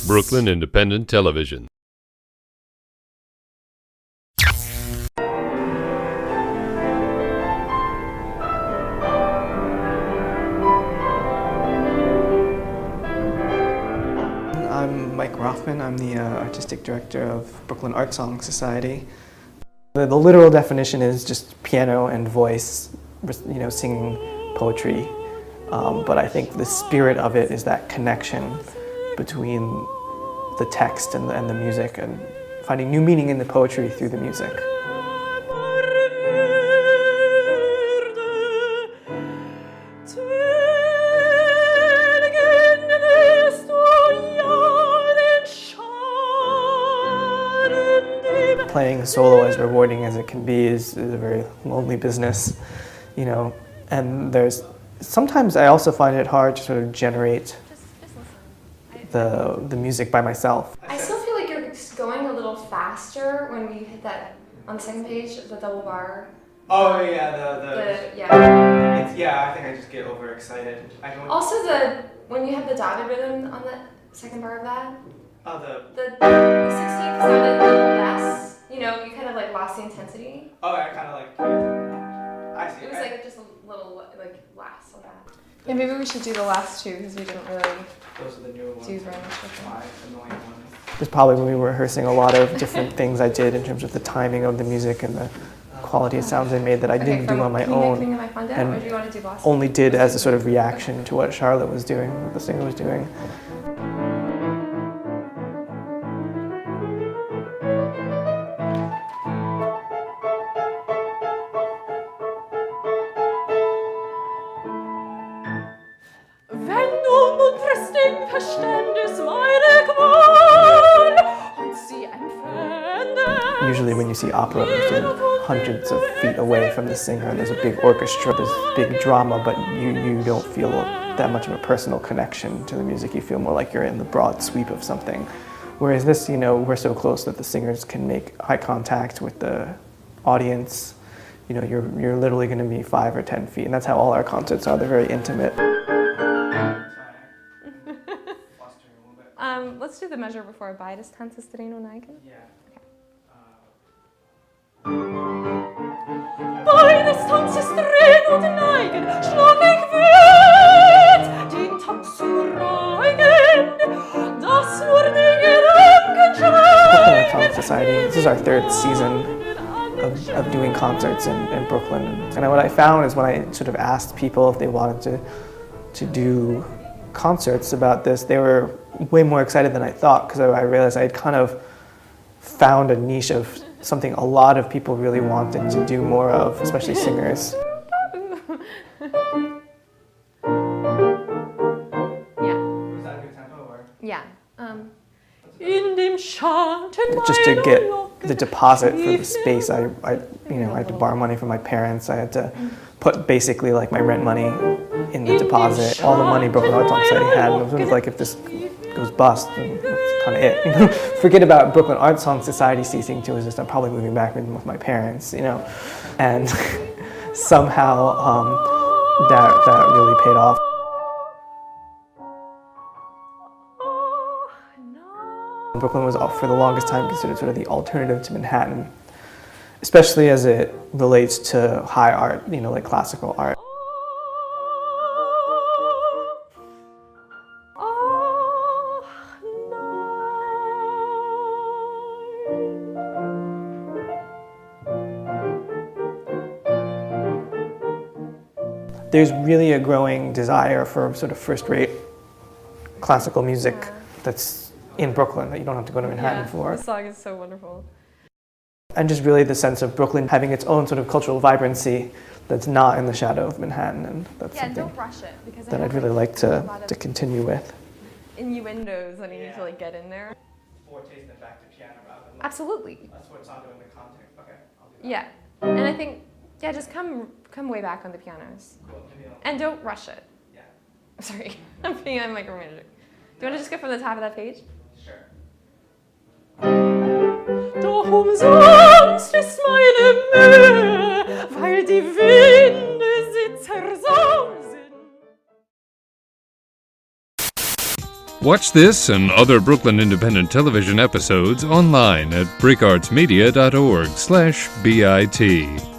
Brooklyn Independent Television. I'm Mike Rothman. I'm the artistic director of Brooklyn Art Song Society. The literal definition is just piano and voice, singing poetry. But I think the spirit of it is that connection between the text and the music, and finding new meaning in the poetry through the music. Playing solo, as rewarding as it can be, is a very lonely business, and sometimes I also find it hard to sort of generate the music by myself. I still feel like you're going a little faster when we hit that on the second page, the double bar. Oh yeah, I think I just get overexcited. Also when you have the dotted rhythm on the second bar of that. Oh, the 16th sounded a little less. You kind of like lost the intensity. Oh, I kind of like. I see. It was like just a little last on that. Yeah, maybe we should do the last two because we didn't really Those are the newer ones. do very much with them. Annoying ones. There's probably when we were rehearsing a lot of different things I did in terms of the timing of the music and the quality of sounds I made that I didn't do on my own, and only did as a sort of reaction to what Charlotte was doing, what the singer was doing. Usually when you see opera, you're hundreds of feet away from the singer, and there's a big orchestra, there's big drama, but you don't feel that much of a personal connection to the music. You feel more like you're in the broad sweep of something. Whereas this, we're so close that the singers can make eye contact with the audience. You're literally going to be 5 or 10 feet, and that's how all our concerts are. They're very intimate. Let's do the measure before beides Tanzes drehen und neigen. Yeah. Beides Tanzes drehen und neigen, schlag ich wert, den Takt zu reigen, das nur die Gedanken schweigen. Brooklyn Art Song Society. This is our 3rd season of doing concerts in Brooklyn. And what I found is when I sort of asked people if they wanted to do concerts about this, they were way more excited than I thought, because I realized I had kind of found a niche of something a lot of people really wanted to do more of, especially singers. Yeah. Was that a good tempo, or? Yeah. Just to get the deposit for the space, I had to borrow money from my parents. I had to put basically like my rent money in the deposit. All the money Brooklyn Art Song Society had, and it was sort of like, if this goes bust, and that's kind of it. Forget about Brooklyn Art Song Society ceasing to exist. I'm probably moving back in with my parents, and somehow that really paid off. Brooklyn was, for the longest time, considered sort of the alternative to Manhattan, especially as it relates to high art, like classical art. There's really a growing desire for sort of first-rate classical music that's in Brooklyn that you don't have to go to Manhattan for. This song is so wonderful. And just really the sense of Brooklyn having its own sort of cultural vibrancy that's not in the shadow of Manhattan, and that's something don't rush it, because that I'd really like to continue with. Innuendos that you need to get in there. Foretaste and back to piano rather than Absolutely. That's what's on doing the content. Okay, I'll do that. Yeah, and I think just come way back on the pianos, Cool. and don't rush it. Yeah. Sorry, I'm being a micromanager. Do you want to just go from the top of that page? Sure. Doch umsonst ist meine Mühe, weil die Winde sie zersausen. Watch this and other Brooklyn Independent Television episodes online at breakartsmedia.org/BIT.